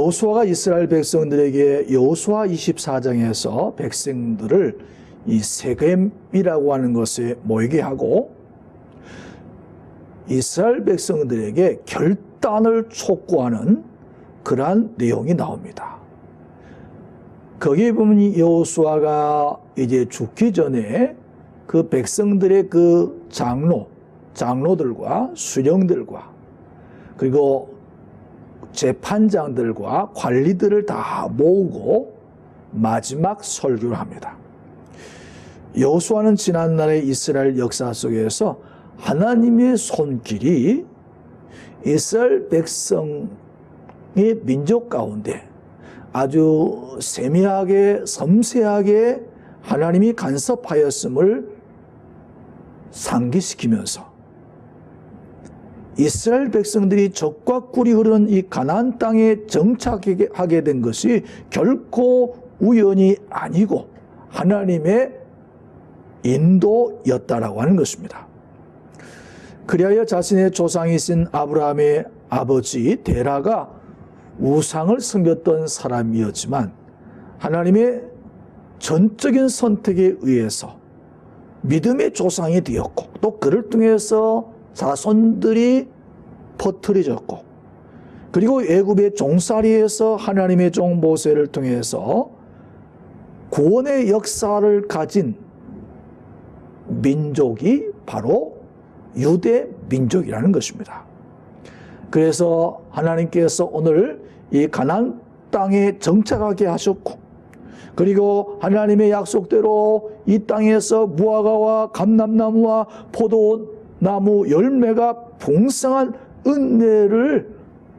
여호수아가 이스라엘 백성들에게 여호수아 24장에서 백성들을 이 세겜이라고 하는 것에 모이게 하고 이스라엘 백성들에게 결단을 촉구하는 그러한 내용이 나옵니다. 거기에 보면 여호수아가 이제 죽기 전에 그 백성들의 그 장로들과 수령들과 그리고 재판장들과 관리들을 다 모으고 마지막 설교를 합니다. 여호수아는 지난날의 이스라엘 역사 속에서 하나님의 손길이 이스라엘 백성의 민족 가운데 아주 세미하게 섬세하게 하나님이 간섭하였음을 상기시키면서 이스라엘 백성들이 적과 꿀이 흐르는 이 가나안 땅에 정착하게 된 것이 결코 우연이 아니고 하나님의 인도였다라고 하는 것입니다. 그리하여 자신의 조상이신 아브라함의 아버지 데라가 우상을 섬겼던 사람이었지만 하나님의 전적인 선택에 의해서 믿음의 조상이 되었고 또 그를 통해서 자손들이 퍼뜨려졌고 그리고 애굽의 종살이에서 하나님의 종 모세를 통해서 구원의 역사를 가진 민족이 바로 유대 민족이라는 것입니다. 그래서 하나님께서 오늘 이 가나안 땅에 정착하게 하셨고 그리고 하나님의 약속대로 이 땅에서 무화과와 감람나무와 포도나무 열매가 풍성한 은혜를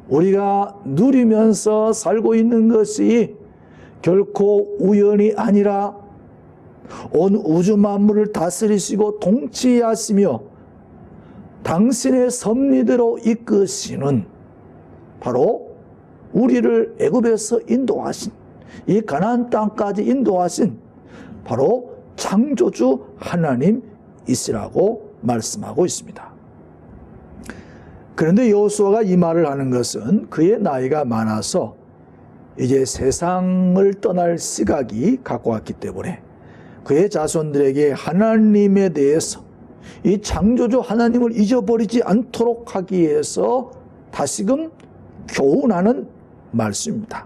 우리가 누리면서 살고 있는 것이 결코 우연이 아니라 온 우주 만물을 다스리시고 통치하시며 당신의 섭리대로 이끄시는 바로 우리를 애굽에서 인도하신 이 가나안 땅까지 인도하신 바로 창조주 하나님이시라고 말씀하고 있습니다. 그런데 여호수아가 이 말을 하는 것은 그의 나이가 많아서 이제 세상을 떠날 시각이 갖고 왔기 때문에 그의 자손들에게 하나님에 대해서 이 창조주 하나님을 잊어버리지 않도록 하기 위해서 다시금 교훈하는 말씀입니다.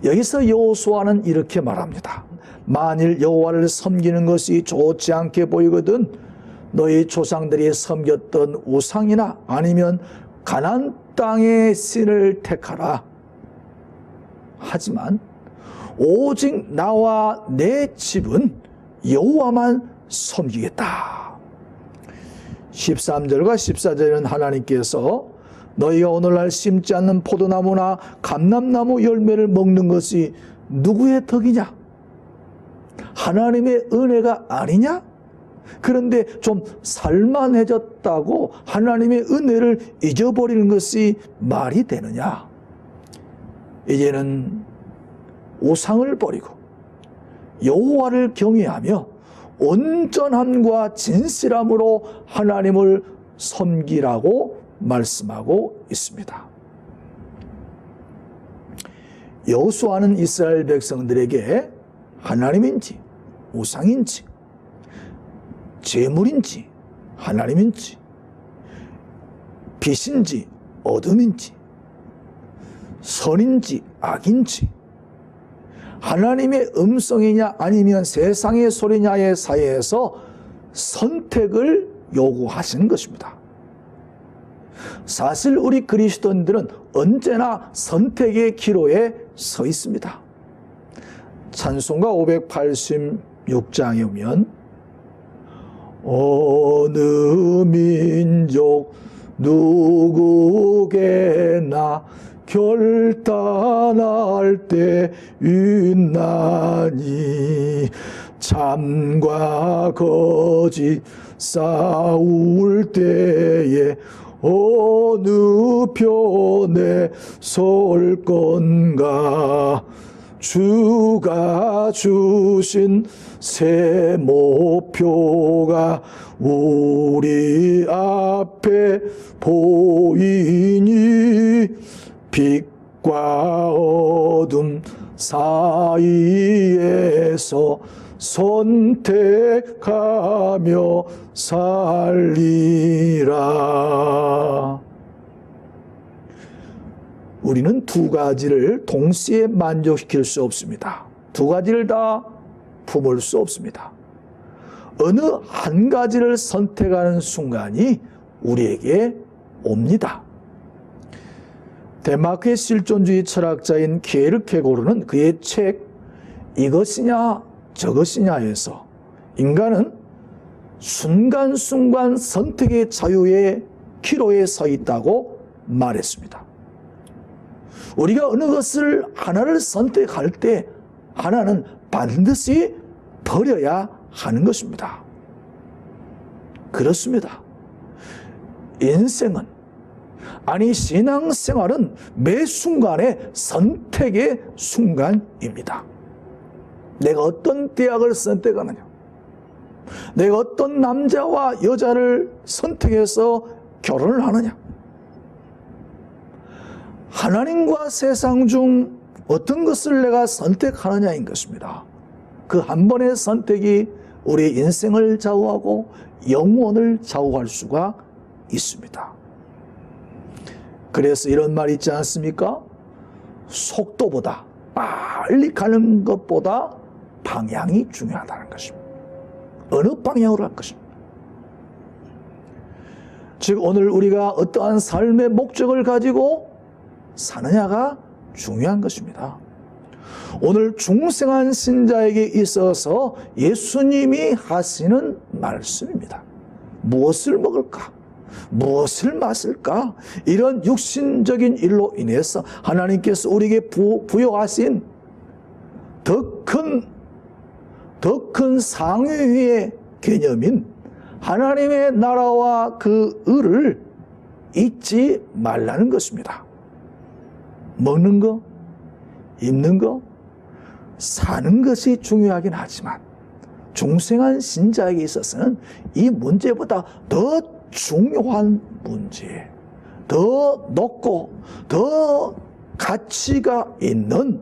여기서 여호수아는 이렇게 말합니다. 만일 여호와를 섬기는 것이 좋지 않게 보이거든 너희 조상들이 섬겼던 우상이나 아니면 가나안 땅의 신을 택하라. 하지만 오직 나와 내 집은 여호와만 섬기겠다. 13절과 14절에는 하나님께서 너희가 오늘날 심지 않는 포도나무나 감람나무 열매를 먹는 것이 누구의 덕이냐? 하나님의 은혜가 아니냐? 그런데 좀 살만해졌다고 하나님의 은혜를 잊어버리는 것이 말이 되느냐? 이제는 우상을 버리고 여호와를 경외하며 온전함과 진실함으로 하나님을 섬기라고 말씀하고 있습니다. 여호수아는 이스라엘 백성들에게 하나님인지 우상인지 재물인지 하나님인지 빛인지 어둠인지 선인지 악인지 하나님의 음성이냐 아니면 세상의 소리냐의 사이에서 선택을 요구하시는 것입니다. 사실 우리 그리스도인들은 언제나 선택의 기로에 서 있습니다. 찬송가 586장에 오면 어느 민족 누구게나 결단할 때 있나니 참과 거짓 싸울 때에 어느 편에 설 건가 주가 주신 새 목표가 우리 앞에 보이니 빛과 어둠 사이에서 선택하며 살리라. 우리는 두 가지를 동시에 만족시킬 수 없습니다. 두 가지를 다 품을 수 없습니다. 어느 한 가지를 선택하는 순간이 우리에게 옵니다. 덴마크의 실존주의 철학자인 키에르케고르는 그의 책 이것이냐 저것이냐에서 인간은 순간순간 선택의 자유의 기로에 서 있다고 말했습니다. 우리가 어느 것을 하나를 선택할 때 하나는 반드시 버려야 하는 것입니다. 그렇습니다. 인생은, 아니 신앙생활은 매 순간에 선택의 순간입니다. 내가 어떤 대학을 선택하느냐, 내가 어떤 남자와 여자를 선택해서 결혼을 하느냐, 하나님과 세상 중 어떤 것을 내가 선택하느냐인 것입니다. 그 한 번의 선택이 우리의 인생을 좌우하고 영혼을 좌우할 수가 있습니다. 그래서 이런 말이 있지 않습니까? 속도보다, 빨리 가는 것보다 방향이 중요하다는 것입니다. 어느 방향으로 할 것입니다. 즉 오늘 우리가 어떠한 삶의 목적을 가지고 사느냐가 중요한 것입니다. 오늘 중생한 신자에게 있어서 예수님이 하시는 말씀입니다. 무엇을 먹을까? 무엇을 마실까? 이런 육신적인 일로 인해서 하나님께서 우리에게 부여하신 더 큰 상위의 개념인 하나님의 나라와 그 의를 잊지 말라는 것입니다. 먹는 거, 입는 거, 사는 것이 중요하긴 하지만 중생한 신자에게 있어서는 이 문제보다 더 중요한 문제, 더 높고 더 가치가 있는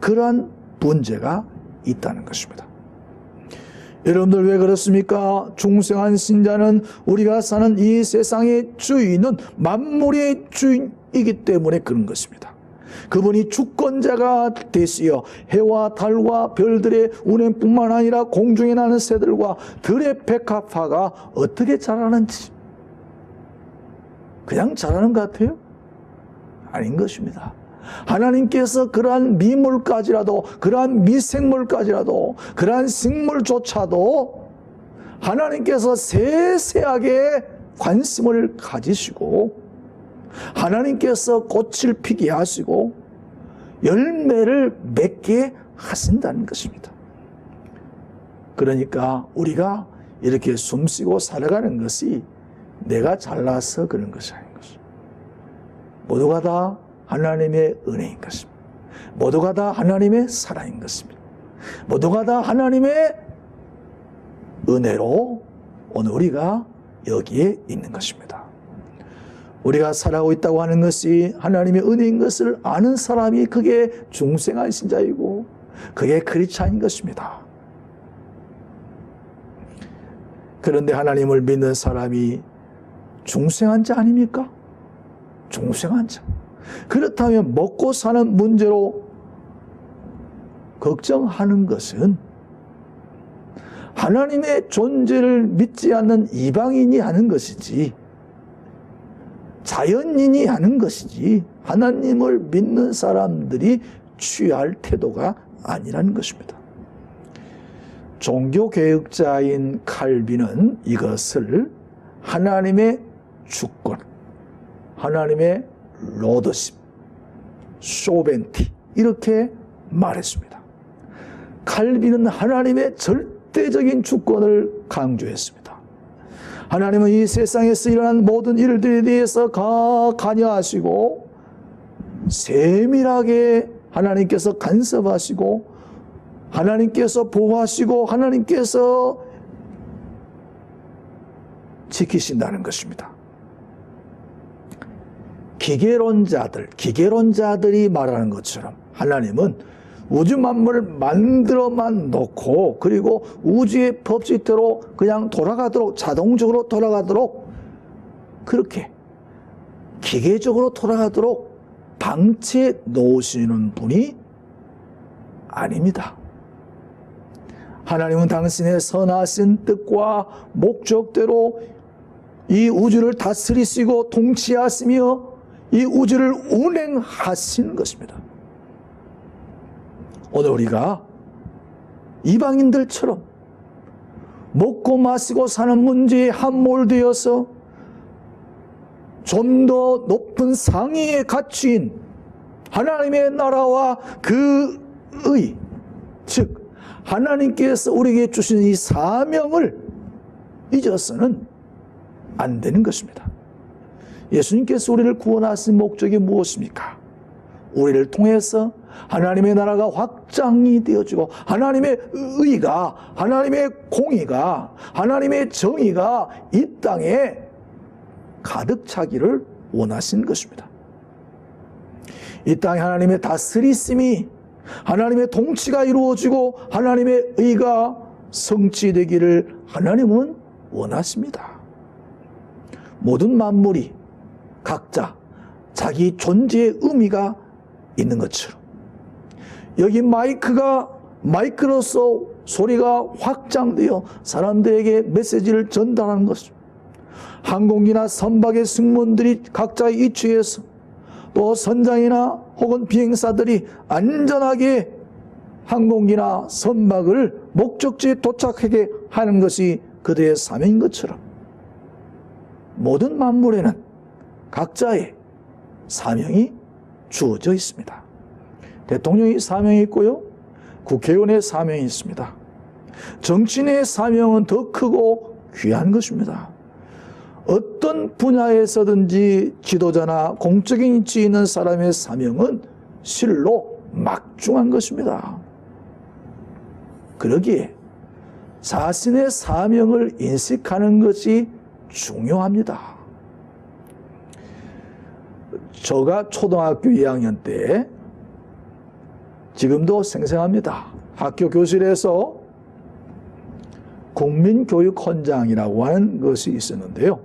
그러한 문제가 있다는 것입니다. 여러분들 왜 그렇습니까? 중생한 신자는 우리가 사는 이 세상의 주인은 만물의 주인이기 때문에 그런 것입니다. 그분이 주권자가 되시어 해와 달과 별들의 운행뿐만 아니라 공중에 나는 새들과 들의 백합화가 어떻게 자라는지 그냥 자라는 것 같아요? 아닌 것입니다. 하나님께서 그러한 미물까지라도, 그러한 미생물까지라도, 그러한 식물조차도 하나님께서 세세하게 관심을 가지시고 하나님께서 꽃을 피게 하시고 열매를 맺게 하신다는 것입니다. 그러니까 우리가 이렇게 숨쉬고 살아가는 것이 내가 잘나서 그런 것이 아닌 것입니다. 모두가 다 하나님의 은혜인 것입니다. 모두가 다 하나님의 사랑인 것입니다. 모두가 다 하나님의 은혜로 오늘 우리가 여기에 있는 것입니다. 우리가 살아가고 있다고 하는 것이 하나님의 은혜인 것을 아는 사람이 그게 중생한 신자이고 그게 크리스찬인 것입니다. 그런데 하나님을 믿는 사람이 중생한 자 아닙니까? 중생한 자. 그렇다면 먹고 사는 문제로 걱정하는 것은 하나님의 존재를 믿지 않는 이방인이 하는 것이지 자연인이 하는 것이지 하나님을 믿는 사람들이 취할 태도가 아니라는 것입니다. 종교개혁자인 칼빈은 이것을 하나님의 주권, 하나님의 로더십, 소벤티 이렇게 말했습니다. 칼빈은 하나님의 절대적인 주권을 강조했습니다. 하나님은 이 세상에서 일어난 모든 일들에 대해서 관여하시고 세밀하게 하나님께서 간섭하시고 하나님께서 보호하시고 하나님께서 지키신다는 것입니다. 기계론자들이 말하는 것처럼 하나님은 우주 만물을 만들어만 놓고 그리고 우주의 법칙대로 그냥 돌아가도록 자동적으로 돌아가도록 그렇게 기계적으로 돌아가도록 방치해 놓으시는 분이 아닙니다. 하나님은 당신의 선하신 뜻과 목적대로 이 우주를 다스리시고 통치하시며 이 우주를 운행하시는 것입니다. 오늘 우리가 이방인들처럼 먹고 마시고 사는 문제에 함몰되어서 좀 더 높은 상위의 가치인 하나님의 나라와 그 의, 즉 하나님께서 우리에게 주신 이 사명을 잊어서는 안 되는 것입니다. 예수님께서 우리를 구원하신 목적이 무엇입니까? 우리를 통해서 하나님의 나라가 확장이 되어지고 하나님의 의가, 하나님의 공의가, 하나님의 정의가 이 땅에 가득 차기를 원하신 것입니다. 이 땅에 하나님의 다스리심이, 하나님의 통치가 이루어지고 하나님의 의가 성취되기를 하나님은 원하십니다. 모든 만물이 각자 자기 존재의 의미가 있는 것처럼 여기 마이크로서 소리가 확장되어 사람들에게 메시지를 전달하는 것입니다. 항공기나 선박의 승무원들이 각자의 위치에서 또 선장이나 혹은 비행사들이 안전하게 항공기나 선박을 목적지에 도착하게 하는 것이 그들의 사명인 것처럼 모든 만물에는 각자의 사명이 주어져 있습니다. 대통령의 사명이 있고요, 국회의원의 사명이 있습니다. 정치인의 사명은 더 크고 귀한 것입니다. 어떤 분야에서든지 지도자나 공적인 위치에 있는 사람의 사명은 실로 막중한 것입니다. 그러기에 자신의 사명을 인식하는 것이 중요합니다. 제가 초등학교 2학년 때 지금도 생생합니다. 학교 교실에서 국민교육헌장이라고 하는 것이 있었는데요.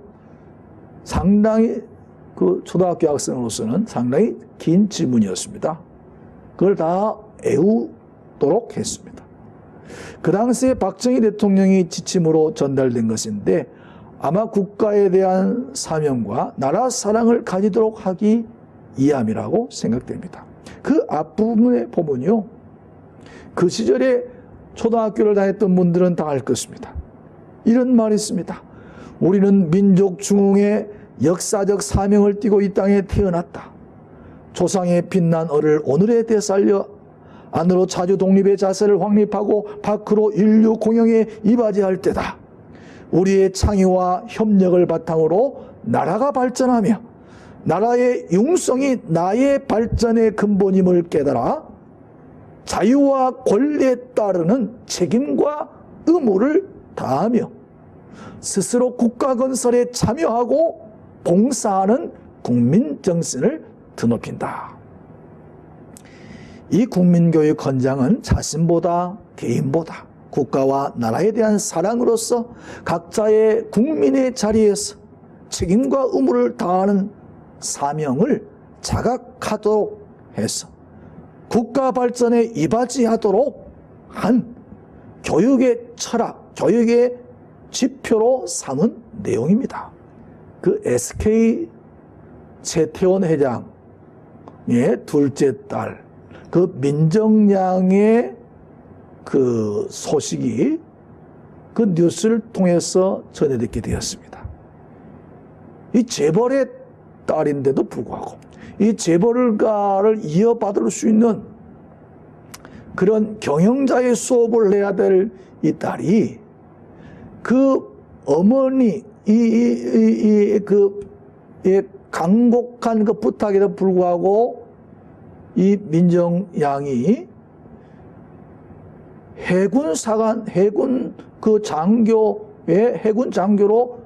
상당히 그 초등학교 학생으로서는 상당히 긴 지문이었습니다. 그걸 다 외우도록 했습니다. 그 당시에 박정희 대통령이 지침으로 전달된 것인데 아마 국가에 대한 사명과 나라 사랑을 가지도록 하기 위함이라고 생각됩니다. 그 앞부분에 보면요, 그 시절에 초등학교를 다녔던 분들은 다 알 것입니다. 이런 말이 있습니다. 우리는 민족 중흥의 역사적 사명을 띠고 이 땅에 태어났다. 조상의 빛난 얼을 오늘에 되살려 안으로 자주 독립의 자세를 확립하고 밖으로 인류 공영에 이바지할 때다. 우리의 창의와 협력을 바탕으로 나라가 발전하며 나라의 융성이 나의 발전의 근본임을 깨달아 자유와 권리에 따르는 책임과 의무를 다하며 스스로 국가 건설에 참여하고 봉사하는 국민 정신을 드높인다. 이 국민교육헌장은 자신보다 개인보다 국가와 나라에 대한 사랑으로서 각자의 국민의 자리에서 책임과 의무를 다하는 사명을 자각하도록 해서 국가 발전에 이바지하도록 한 교육의 철학, 교육의 지표로 삼은 내용입니다. 그 SK 최태원 회장의 둘째 딸, 그 민정양의 그 소식이 그 뉴스를 통해서 전해듣게 되었습니다. 이 재벌의 딸인데도 불구하고 이 재벌가를 이어받을 수 있는 그런 경영자의 수업을 해야 될 이 딸이 그 어머니 강곡한 그 부탁에도 불구하고 이 민정양이 해군 그 장교의 해군 장교로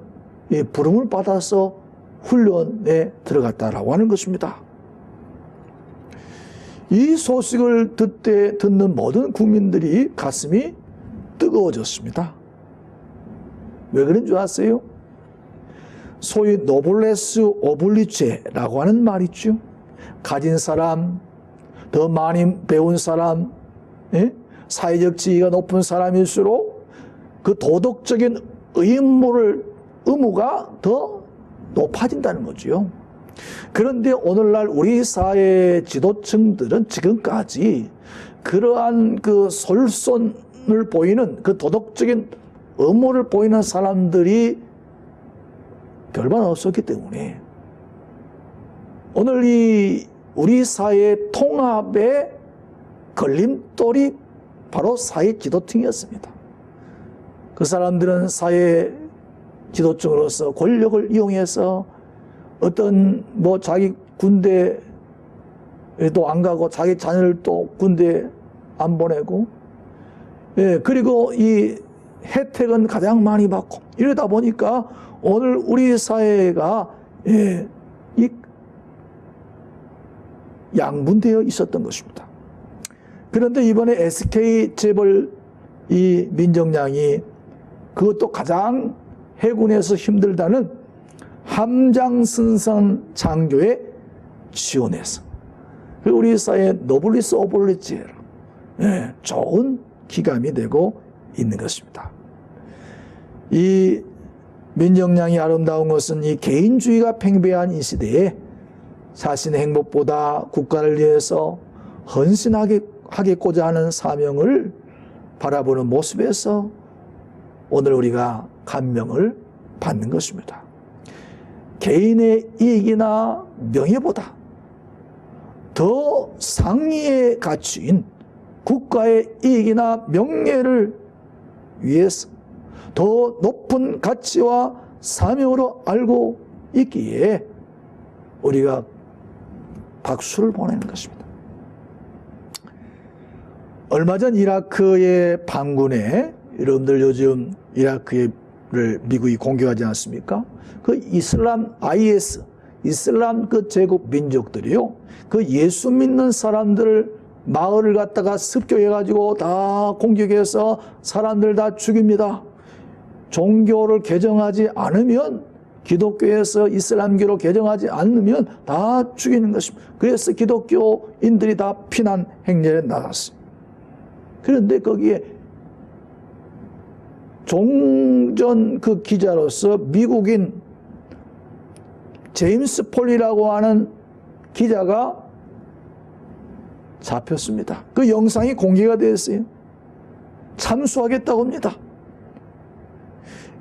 부름을 받아서 훈련에 들어갔다라고 하는 것입니다. 이 소식을 듣는 모든 국민들이 가슴이 뜨거워졌습니다. 왜 그런 줄 아세요? 소위 노블레스 오블리체라고 하는 말 있죠. 가진 사람, 더 많이 배운 사람, 사회적 지위가 높은 사람일수록 그 도덕적인 의무가 더 높아진다는 거죠. 그런데 오늘날 우리 사회 지도층들은 지금까지 그러한 그 솔선을 보이는 그 도덕적인 의무를 보이는 사람들이 별반 없었기 때문에 오늘 이 우리 사회의 통합의 걸림돌이 바로 사회 지도층이었습니다. 그 사람들은 사회 지도층으로서 권력을 이용해서 어떤 자기 군대에도 안 가고 자기 자녀를 또 군대에 안 보내고, 그리고 이 혜택은 가장 많이 받고, 이러다 보니까 오늘 우리 사회가 이 양분되어 있었던 것입니다. 그런데 이번에 SK 재벌 이 민정량이 그것도 가장 해군에서 힘들다는 함장승선 장교에 지원해서 우리 사회의 노블리스 오블리체로 좋은 기감이 되고 있는 것입니다. 이 민정량이 아름다운 것은 이 개인주의가 팽배한 이 시대에 자신의 행복보다 국가를 위해서 헌신하겠고자 하는 사명을 바라보는 모습에서 오늘 우리가 감명을 받는 것입니다. 개인의 이익이나 명예보다 더 상위의 가치인 국가의 이익이나 명예를 위해서 더 높은 가치와 사명으로 알고 있기에 우리가 박수를 보내는 것입니다. 얼마 전 이라크의 반군에, 여러분들 요즘 이라크를 미국이 공격하지 않습니까? 그 이슬람 IS, 이슬람 그 제국 민족들이요, 그 예수 믿는 사람들 마을을 갖다가 습격해가지고 다 공격해서 사람들 다 죽입니다. 종교를 개정하지 않으면, 기독교에서 이슬람교로 개정하지 않으면 다 죽이는 것입니다. 그래서 기독교인들이 다 피난 행렬에 나갔어요. 그런데 거기에 종전 그 기자로서 미국인 제임스 폴이라고 하는 기자가 잡혔습니다. 그 영상이 공개가 되었어요. 참수하겠다고 합니다.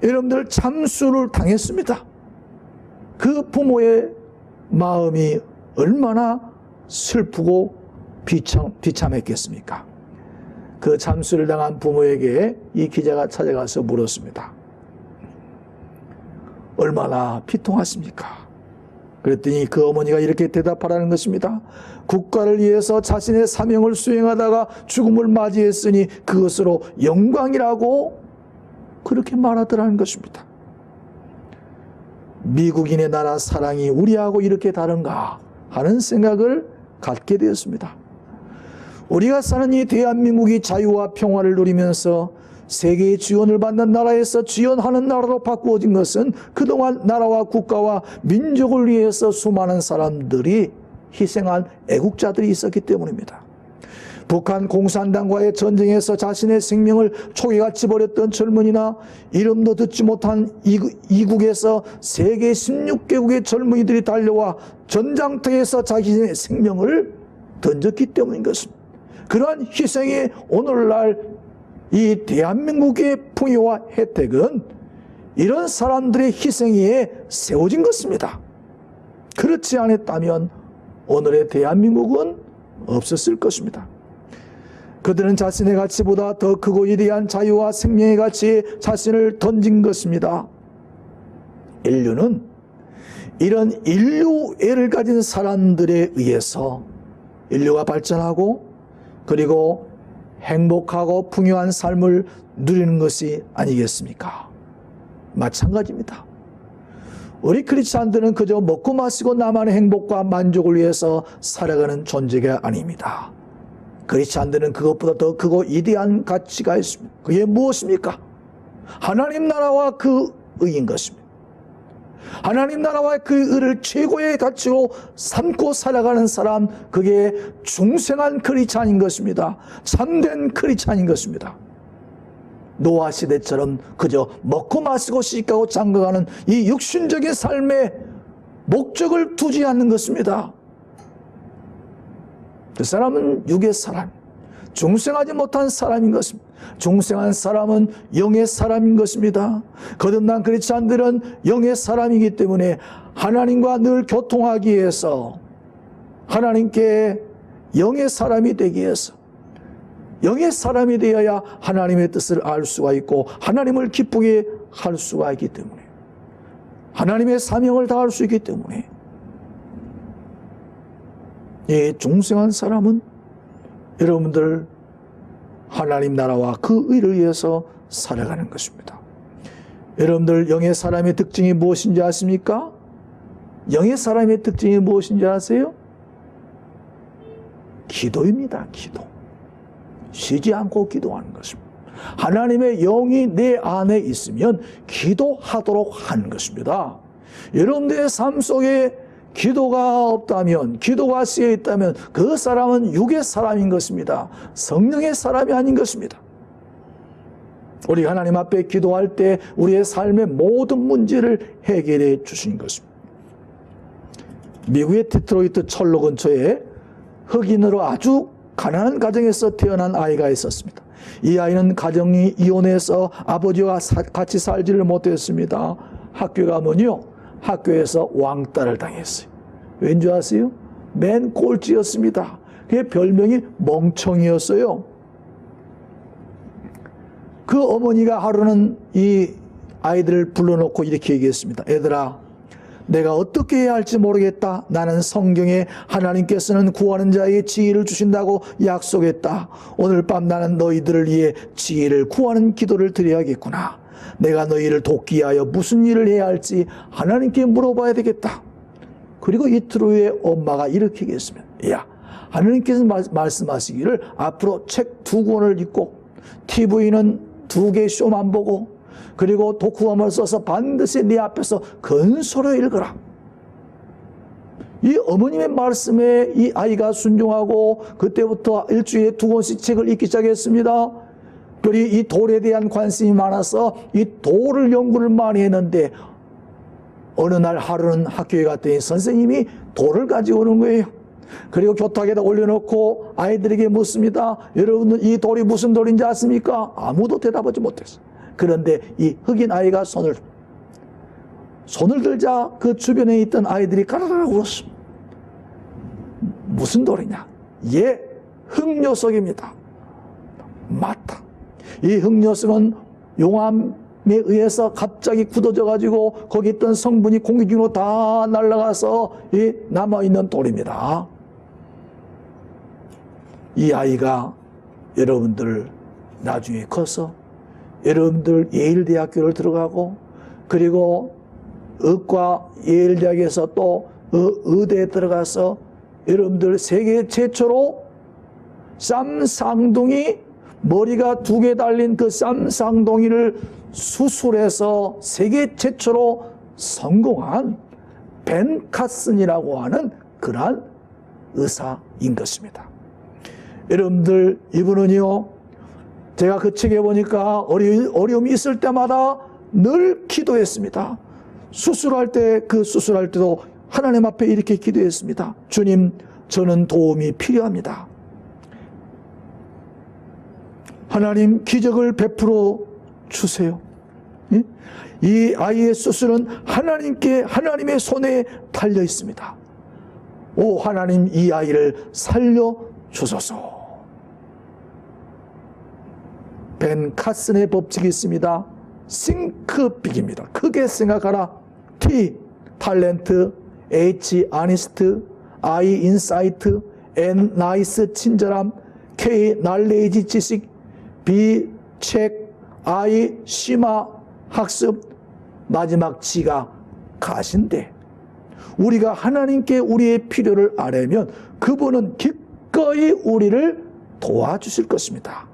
여러분들 참수를 당했습니다. 그 부모의 마음이 얼마나 슬프고 비참했겠습니까? 그 참수를 당한 부모에게 이 기자가 찾아가서 물었습니다. 얼마나 비통하십니까? 그랬더니 그 어머니가 이렇게 대답하라는 것입니다. 국가를 위해서 자신의 사명을 수행하다가 죽음을 맞이했으니 그것으로 영광이라고 그렇게 말하더라는 것입니다. 미국인의 나라 사랑이 우리하고 이렇게 다른가 하는 생각을 갖게 되었습니다. 우리가 사는 이 대한민국이 자유와 평화를 누리면서 세계의 지원을 받는 나라에서 지원하는 나라로 바꾸어진 것은 그동안 나라와 국가와 민족을 위해서 수많은 사람들이 희생한 애국자들이 있었기 때문입니다. 북한 공산당과의 전쟁에서 자신의 생명을 초기같이 버렸던 젊은이나 이름도 듣지 못한 이국에서 세계 16개국의 젊은이들이 달려와 전장터에서 자신의 생명을 던졌기 때문인 것입니다. 그러한 희생이 오늘날 이 대한민국의 풍요와 혜택은 이런 사람들의 희생에 세워진 것입니다. 그렇지 않았다면 오늘의 대한민국은 없었을 것입니다. 그들은 자신의 가치보다 더 크고 위대한 자유와 생명의 가치에 자신을 던진 것입니다. 인류는 이런 인류애를 가진 사람들에 의해서 인류가 발전하고 그리고 행복하고 풍요한 삶을 누리는 것이 아니겠습니까? 마찬가지입니다. 우리 크리스찬들은 그저 먹고 마시고 나만의 행복과 만족을 위해서 살아가는 존재가 아닙니다. 크리스찬들은 그것보다 더 크고 위대한 가치가 있습니다. 그게 무엇입니까? 하나님 나라와 그 의인 것입니다. 하나님 나라와 그 의를 최고의 가치로 삼고 살아가는 사람, 그게 중생한 크리스찬인 것입니다. 참된 크리스찬인 것입니다. 노아 시대처럼 그저 먹고 마시고 씻고 장가가는 이 육신적인 삶의 목적을 두지 않는 것입니다. 그 사람은 육의 사람, 중생하지 못한 사람인 것입니다. 중생한 사람은 영의 사람인 것입니다. 거듭난 크리스찬들은 영의 사람이기 때문에 하나님과 늘 교통하기 위해서, 하나님께 영의 사람이 되기 위해서, 영의 사람이 되어야 하나님의 뜻을 알 수가 있고 하나님을 기쁘게 할 수가 있기 때문에, 하나님의 사명을 다할 수 있기 때문에, 이 중생한 사람은 여러분들 하나님 나라와 그 의를 위해서 살아가는 것입니다. 여러분들 영의 사람의 특징이 무엇인지 아십니까? 영의 사람의 특징이 무엇인지 아세요? 기도입니다. 기도. 쉬지 않고 기도하는 것입니다. 하나님의 영이 내 안에 있으면 기도하도록 하는 것입니다. 여러분들의 삶 속에 기도가 없다면, 기도가 쓰여 있다면 그 사람은 육의 사람인 것입니다. 성령의 사람이 아닌 것입니다. 우리 하나님 앞에 기도할 때 우리의 삶의 모든 문제를 해결해 주신 것입니다. 미국의 디트로이트 철로 근처에 흑인으로 아주 가난한 가정에서 태어난 아이가 있었습니다. 이 아이는 가정이 이혼해서 아버지와 같이 살지를 못했습니다. 학교 가면요, 학교에서 왕따를 당했어요. 왠지 아세요? 맨 꼴찌였습니다. 그의 별명이 멍청이였어요. 그 어머니가 하루는 이 아이들을 불러놓고 이렇게 얘기했습니다. 얘들아, 내가 어떻게 해야 할지 모르겠다. 나는 성경에 하나님께서는 구하는 자에게 지혜를 주신다고 약속했다. 오늘 밤 나는 너희들을 위해 지혜를 구하는 기도를 드려야겠구나. 내가 너희를 돕기 위하여 무슨 일을 해야 할지 하나님께 물어봐야 되겠다. 그리고 이틀 후에 엄마가 이렇게 얘기했습니다. 야, 하나님께서 말씀하시기를 앞으로 책 2권을 읽고 TV는 2개 쇼만 보고 그리고 독후감을 써서 반드시 네 앞에서 근소로 읽어라. 이 어머님의 말씀에 이 아이가 순종하고 그때부터 일주일에 2권씩 책을 읽기 시작했습니다. 그리고 이 돌에 대한 관심이 많아서 이 돌을 연구를 많이 했는데 어느 날 하루는 학교에 갔더니 선생님이 돌을 가지고 오는 거예요. 그리고 교탁에다 올려놓고 아이들에게 묻습니다. 여러분은 이 돌이 무슨 돌인지 아십니까? 아무도 대답하지 못했어요. 그런데 이 흑인 아이가 손을 들자 그 주변에 있던 아이들이 가라라라 울었습니다. 무슨 돌이냐? 예, 흑요석입니다. 맞다. 이 흑요석은 용암에 의해서 갑자기 굳어져 가지고 거기 있던 성분이 공기 중으로 다 날아가서 이 남아있는 돌입니다. 이 아이가 여러분들 나중에 커서 여러분들 예일대학교를 들어가고 그리고 의과 예일대학에서 또 의대에 들어가서 여러분들 세계 최초로 쌈쌍둥이 머리가 2개 달린 그 쌈쌍둥이를 수술해서 세계 최초로 성공한 벤 카슨이라고 하는 그러한 의사인 것입니다. 여러분들 이분은요, 제가 그 책에 보니까 어려움이 있을 때마다 늘 기도했습니다. 수술할 때도 하나님 앞에 이렇게 기도했습니다. 주님, 저는 도움이 필요합니다. 하나님, 기적을 베풀어 주세요. 이 아이의 수술은 하나님의 손에 달려 있습니다. 오 하나님, 이 아이를 살려 주소서. 벤 카슨의 법칙이 있습니다. 싱크빅입니다. 크게 생각하라. T, 탤런트, H, 아니스트, I, 인사이트, N, 나이스, 친절함, K, 날레이지, 지식, B, 책, I, 심화, 학습, 마지막 G가 가신데 우리가 하나님께 우리의 필요를 아뢰면 그분은 기꺼이 우리를 도와주실 것입니다.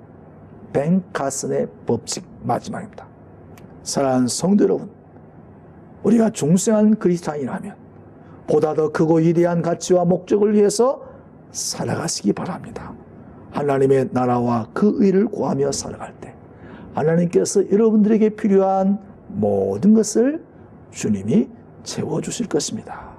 벤카슨의 법칙 마지막입니다. 사랑하는 성도 여러분, 우리가 중생한 그리스도인이라면 보다 더 크고 위대한 가치와 목적을 위해서 살아가시기 바랍니다. 하나님의 나라와 그 의를 구하며 살아갈 때 하나님께서 여러분들에게 필요한 모든 것을 주님이 채워주실 것입니다.